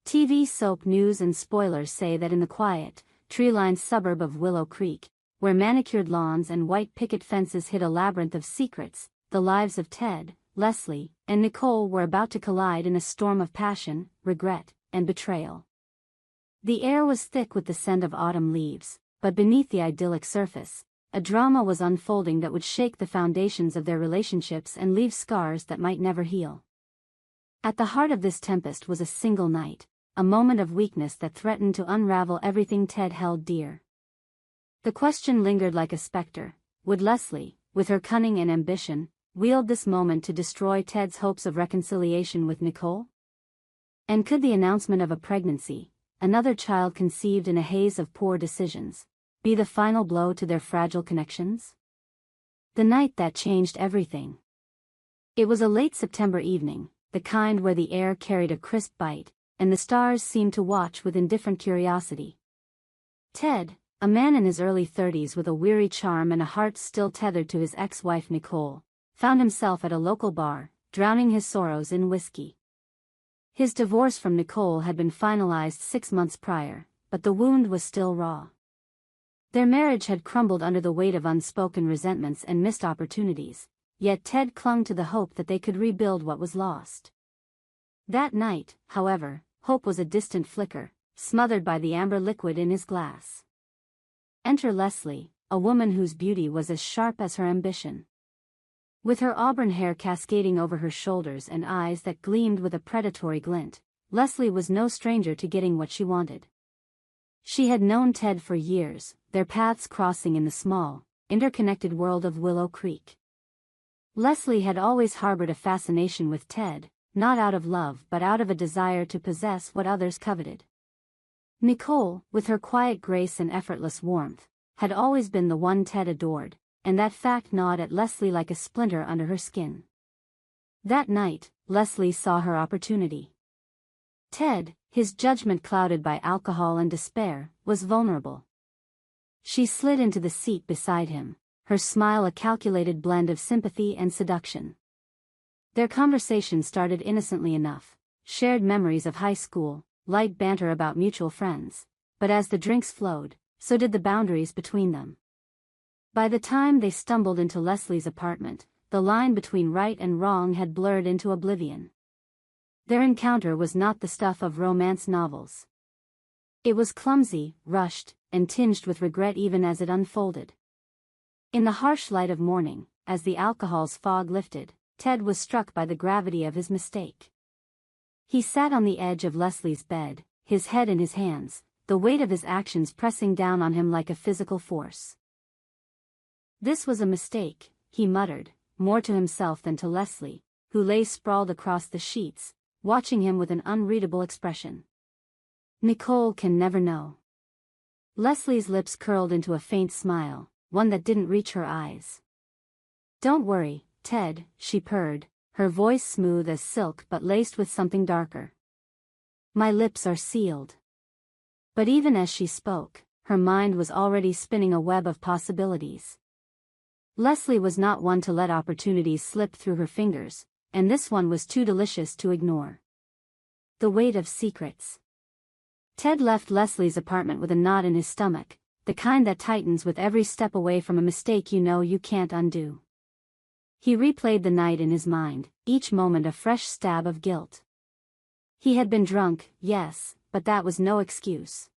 TV soap news and spoilers say that in the quiet, tree-lined suburb of Willow Creek, where manicured lawns and white picket fences hid a labyrinth of secrets, the lives of Ted, Leslie, and Nicole were about to collide in a storm of passion, regret, and betrayal. The air was thick with the scent of autumn leaves, but beneath the idyllic surface, a drama was unfolding that would shake the foundations of their relationships and leave scars that might never heal. At the heart of this tempest was a single night, a moment of weakness that threatened to unravel everything Ted held dear. The question lingered like a specter: would Leslie, with her cunning and ambition, wield this moment to destroy Ted's hopes of reconciliation with Nicole? And could the announcement of a pregnancy, another child conceived in a haze of poor decisions, be the final blow to their fragile connections? The night that changed everything. It was a late September evening, the kind where the air carried a crisp bite, and the stars seemed to watch with indifferent curiosity. Ted, a man in his early 30s with a weary charm and a heart still tethered to his ex-wife Nicole, found himself at a local bar, drowning his sorrows in whiskey. His divorce from Nicole had been finalized 6 months prior, but the wound was still raw. Their marriage had crumbled under the weight of unspoken resentments and missed opportunities, yet Ted clung to the hope that they could rebuild what was lost. That night, however, hope was a distant flicker, smothered by the amber liquid in his glass. Enter Leslie, a woman whose beauty was as sharp as her ambition. With her auburn hair cascading over her shoulders and eyes that gleamed with a predatory glint, Leslie was no stranger to getting what she wanted. She had known Ted for years, their paths crossing in the small, interconnected world of Willow Creek. Leslie had always harbored a fascination with Ted, not out of love but out of a desire to possess what others coveted. Nicole, with her quiet grace and effortless warmth, had always been the one Ted adored, and that fact gnawed at Leslie like a splinter under her skin. That night, Leslie saw her opportunity. Ted, his judgment clouded by alcohol and despair, was vulnerable. She slid into the seat beside him, her smile a calculated blend of sympathy and seduction. Their conversation started innocently enough, shared memories of high school, light banter about mutual friends, but as the drinks flowed, so did the boundaries between them. By the time they stumbled into Leslie's apartment, the line between right and wrong had blurred into oblivion. Their encounter was not the stuff of romance novels. It was clumsy, rushed, and tinged with regret even as it unfolded. In the harsh light of morning, as the alcohol's fog lifted, Ted was struck by the gravity of his mistake. He sat on the edge of Leslie's bed, his head in his hands, the weight of his actions pressing down on him like a physical force. This was a mistake, he muttered, more to himself than to Leslie, who lay sprawled across the sheets, watching him with an unreadable expression. Nicole can never know. Leslie's lips curled into a faint smile, one that didn't reach her eyes. Don't worry, Ted, she purred, her voice smooth as silk but laced with something darker. My lips are sealed. But even as she spoke, her mind was already spinning a web of possibilities. Leslie was not one to let opportunities slip through her fingers, and this one was too delicious to ignore. The weight of secrets. Ted left Leslie's apartment with a knot in his stomach, the kind that tightens with every step away from a mistake you know you can't undo. He replayed the night in his mind, each moment a fresh stab of guilt. He had been drunk, yes, but that was no excuse.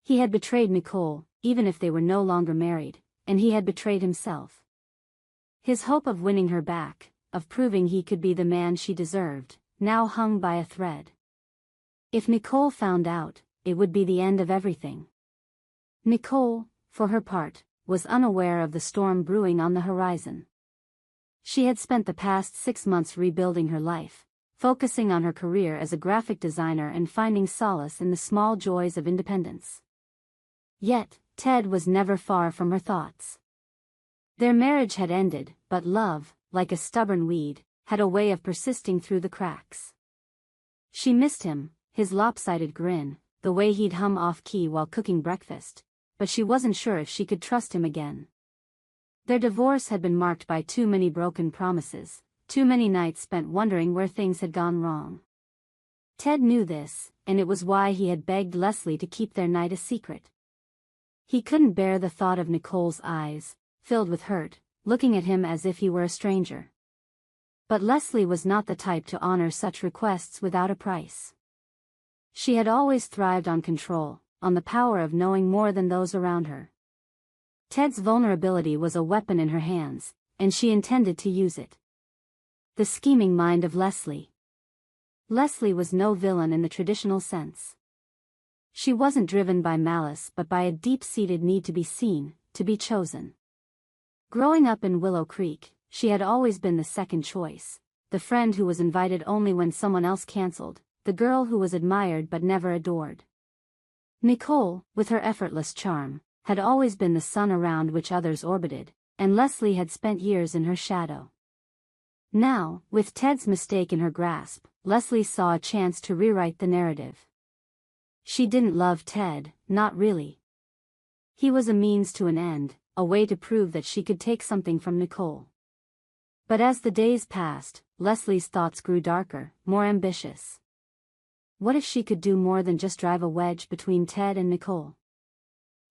He had betrayed Nicole, even if they were no longer married, and he had betrayed himself. His hope of winning her back, of proving he could be the man she deserved, now hung by a thread. If Nicole found out, it would be the end of everything. Nicole, for her part, was unaware of the storm brewing on the horizon. She had spent the past 6 months rebuilding her life, focusing on her career as a graphic designer and finding solace in the small joys of independence. Yet, Ted was never far from her thoughts. Their marriage had ended, but love, like a stubborn weed, had a way of persisting through the cracks. She missed him, his lopsided grin, the way he'd hum off-key while cooking breakfast, but she wasn't sure if she could trust him again. Their divorce had been marked by too many broken promises, too many nights spent wondering where things had gone wrong. Ted knew this, and it was why he had begged Leslie to keep their night a secret. He couldn't bear the thought of Nicole's eyes, filled with hurt, looking at him as if he were a stranger. But Leslie was not the type to honor such requests without a price. She had always thrived on control, on the power of knowing more than those around her. Ted's vulnerability was a weapon in her hands, and she intended to use it. The scheming mind of Leslie. Leslie was no villain in the traditional sense. She wasn't driven by malice but by a deep-seated need to be seen, to be chosen. Growing up in Willow Creek, she had always been the second choice, the friend who was invited only when someone else canceled, the girl who was admired but never adored. Nicole, with her effortless charm, had always been the sun around which others orbited, and Leslie had spent years in her shadow. Now, with Ted's mistake in her grasp, Leslie saw a chance to rewrite the narrative. She didn't love Ted, not really. He was a means to an end, a way to prove that she could take something from Nicole. But as the days passed, Leslie's thoughts grew darker, more ambitious. What if she could do more than just drive a wedge between Ted and Nicole?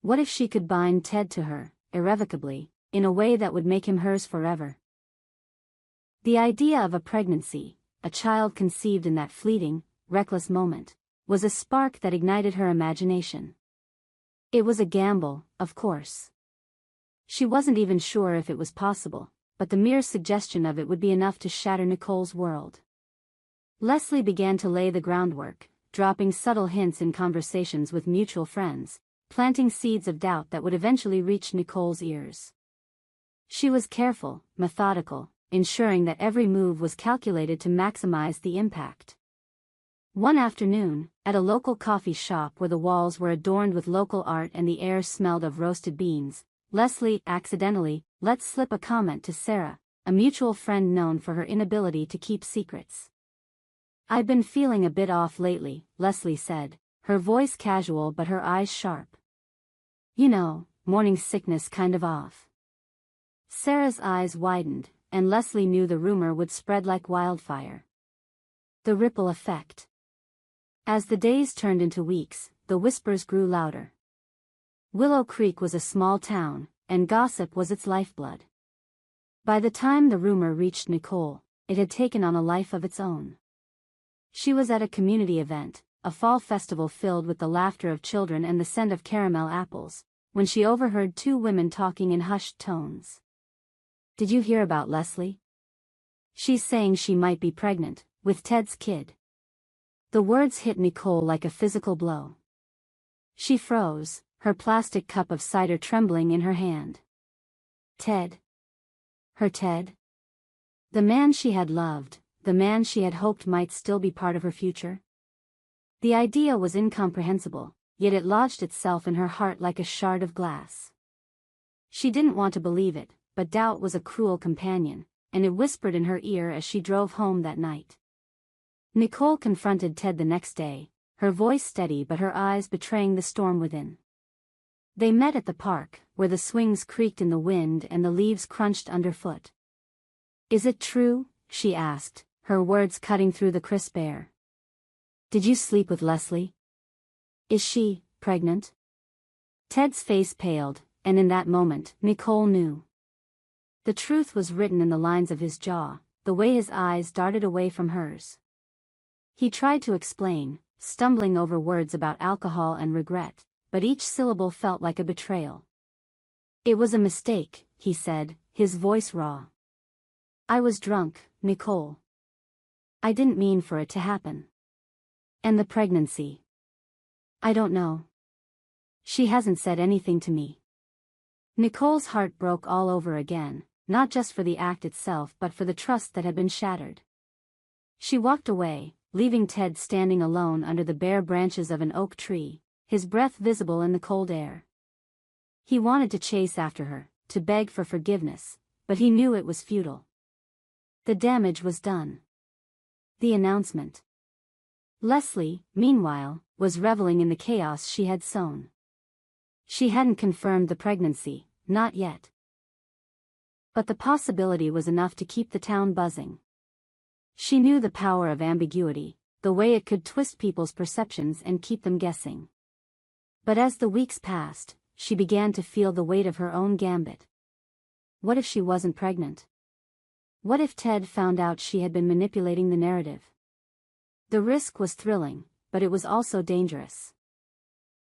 What if she could bind Ted to her, irrevocably, in a way that would make him hers forever? The idea of a pregnancy, a child conceived in that fleeting, reckless moment, was a spark that ignited her imagination. It was a gamble, of course. She wasn't even sure if it was possible, but the mere suggestion of it would be enough to shatter Nicole's world. Leslie began to lay the groundwork, dropping subtle hints in conversations with mutual friends, planting seeds of doubt that would eventually reach Nicole's ears. She was careful, methodical, ensuring that every move was calculated to maximize the impact. One afternoon, at a local coffee shop where the walls were adorned with local art and the air smelled of roasted beans, Leslie accidentally let slip a comment to Sarah, a mutual friend known for her inability to keep secrets. "I've been feeling a bit off lately," Leslie said, her voice casual but her eyes sharp. "You know, morning sickness kind of off." Sarah's eyes widened, and Leslie knew the rumor would spread like wildfire. The ripple effect. As the days turned into weeks, the whispers grew louder. Willow Creek was a small town, and gossip was its lifeblood. By the time the rumor reached Nicole, it had taken on a life of its own. She was at a community event, a fall festival filled with the laughter of children and the scent of caramel apples, when she overheard two women talking in hushed tones. "Did you hear about Leslie? She's saying she might be pregnant, with Ted's kid." The words hit Nicole like a physical blow. She froze, her plastic cup of cider trembling in her hand. Ted. Her Ted? The man she had loved, the man she had hoped might still be part of her future? The idea was incomprehensible, yet it lodged itself in her heart like a shard of glass. She didn't want to believe it, but doubt was a cruel companion, and it whispered in her ear as she drove home that night. Nicole confronted Ted the next day, her voice steady but her eyes betraying the storm within. They met at the park, where the swings creaked in the wind and the leaves crunched underfoot. "Is it true?" she asked, her words cutting through the crisp air. "Did you sleep with Leslie? Is she pregnant?" Ted's face paled, and in that moment, Nicole knew. The truth was written in the lines of his jaw, the way his eyes darted away from hers. He tried to explain, stumbling over words about alcohol and regret, but each syllable felt like a betrayal. "It was a mistake," he said, his voice raw. "I was drunk, Nicole. I didn't mean for it to happen. And the pregnancy? I don't know. She hasn't said anything to me." Nicole's heart broke all over again, not just for the act itself but for the trust that had been shattered. She walked away, leaving Ted standing alone under the bare branches of an oak tree, his breath visible in the cold air. He wanted to chase after her, to beg for forgiveness, but he knew it was futile. The damage was done. The announcement. Leslie, meanwhile, was reveling in the chaos she had sown. She hadn't confirmed the pregnancy, not yet. But the possibility was enough to keep the town buzzing. She knew the power of ambiguity, the way it could twist people's perceptions and keep them guessing. But as the weeks passed, she began to feel the weight of her own gambit. What if she wasn't pregnant? What if Ted found out she had been manipulating the narrative? The risk was thrilling, but it was also dangerous.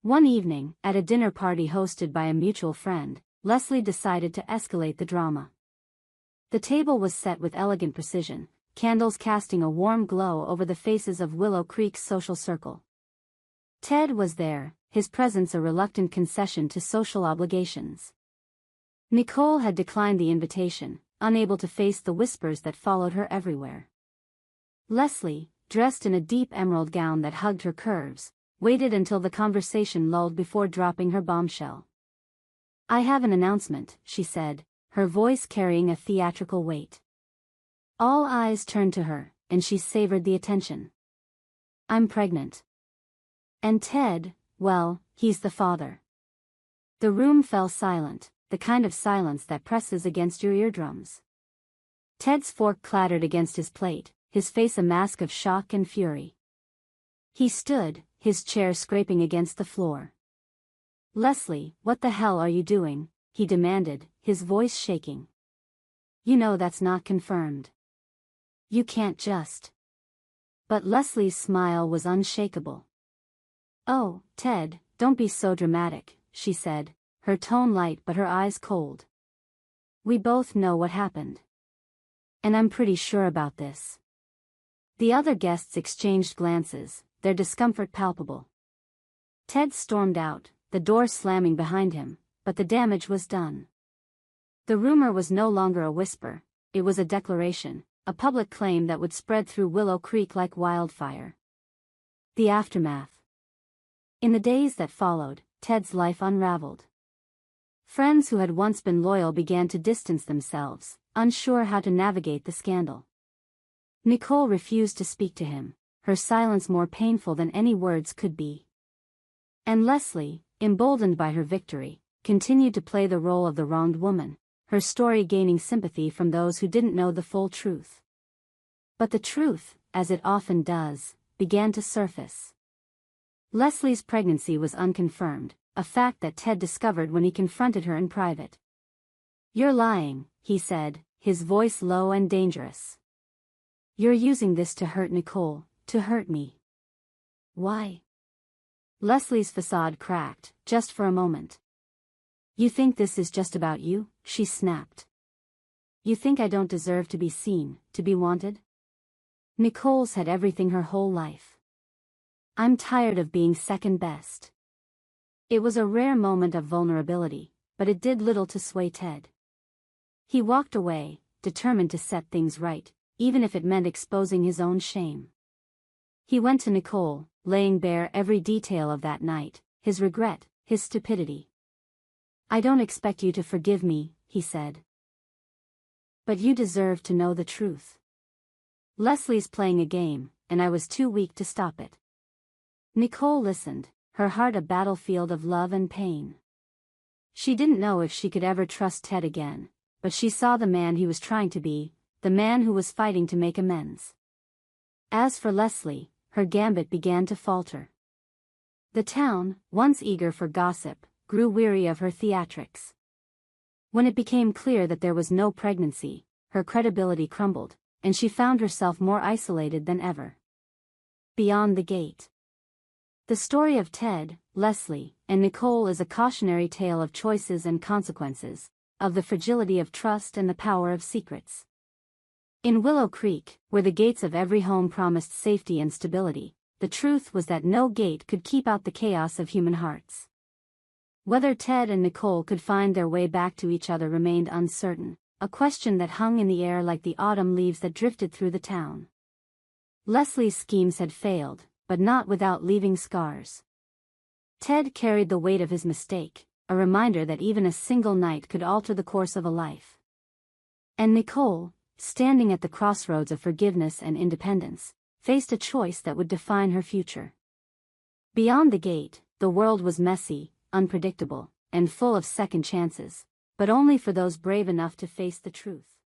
One evening, at a dinner party hosted by a mutual friend, Leslie decided to escalate the drama. The table was set with elegant precision, candles casting a warm glow over the faces of Willow Creek's social circle. Ted was there, his presence a reluctant concession to social obligations. Nicole had declined the invitation, unable to face the whispers that followed her everywhere. Leslie, dressed in a deep emerald gown that hugged her curves, waited until the conversation lulled before dropping her bombshell. "I have an announcement," she said, her voice carrying a theatrical weight. All eyes turned to her, and she savored the attention. "I'm pregnant. And Ted, well, he's the father." The room fell silent, the kind of silence that presses against your eardrums. Ted's fork clattered against his plate, his face a mask of shock and fury. He stood, his chair scraping against the floor. "Leslie, what the hell are you doing?" he demanded, his voice shaking. "You know that's not confirmed. You can't just." But Leslie's smile was unshakable. "Oh, Ted, don't be so dramatic," she said, her tone light but her eyes cold. "We both know what happened. And I'm pretty sure about this." The other guests exchanged glances, their discomfort palpable. Ted stormed out, the door slamming behind him, but the damage was done. The rumor was no longer a whisper, it was a declaration, a public claim that would spread through Willow Creek like wildfire. The aftermath. In the days that followed, Ted's life unraveled. Friends who had once been loyal began to distance themselves, unsure how to navigate the scandal. Nicole refused to speak to him, her silence more painful than any words could be. And Leslie, emboldened by her victory, continued to play the role of the wronged woman, her story gaining sympathy from those who didn't know the full truth. But the truth, as it often does, began to surface. Leslie's pregnancy was unconfirmed, a fact that Ted discovered when he confronted her in private. "You're lying," he said, his voice low and dangerous. "You're using this to hurt Nicole, to hurt me." "Why?" Leslie's facade cracked, just for a moment. "You think this is just about you?" she snapped. "You think I don't deserve to be seen, to be wanted?" Nicole's had everything her whole life. "I'm tired of being second best." It was a rare moment of vulnerability, but it did little to sway Ted. He walked away, determined to set things right, even if it meant exposing his own shame. He went to Nicole, laying bare every detail of that night, his regret, his stupidity. "I don't expect you to forgive me," he said. "But you deserve to know the truth. Leslie's playing a game, and I was too weak to stop it." Nicole listened, her heart a battlefield of love and pain. She didn't know if she could ever trust Ted again, but she saw the man he was trying to be, the man who was fighting to make amends. As for Leslie, her gambit began to falter. The town, once eager for gossip, grew weary of her theatrics. When it became clear that there was no pregnancy, her credibility crumbled, and she found herself more isolated than ever. Beyond the gate. The story of Ted, Leslie, and Nicole is a cautionary tale of choices and consequences, of the fragility of trust and the power of secrets. In Willow Creek, where the gates of every home promised safety and stability, the truth was that no gate could keep out the chaos of human hearts. Whether Ted and Nicole could find their way back to each other remained uncertain, a question that hung in the air like the autumn leaves that drifted through the town. Leslie's schemes had failed, but not without leaving scars. Ted carried the weight of his mistake, a reminder that even a single night could alter the course of a life. And Nicole, standing at the crossroads of forgiveness and independence, faced a choice that would define her future. Beyond the gate, the world was messy, unpredictable, and full of second chances, but only for those brave enough to face the truth.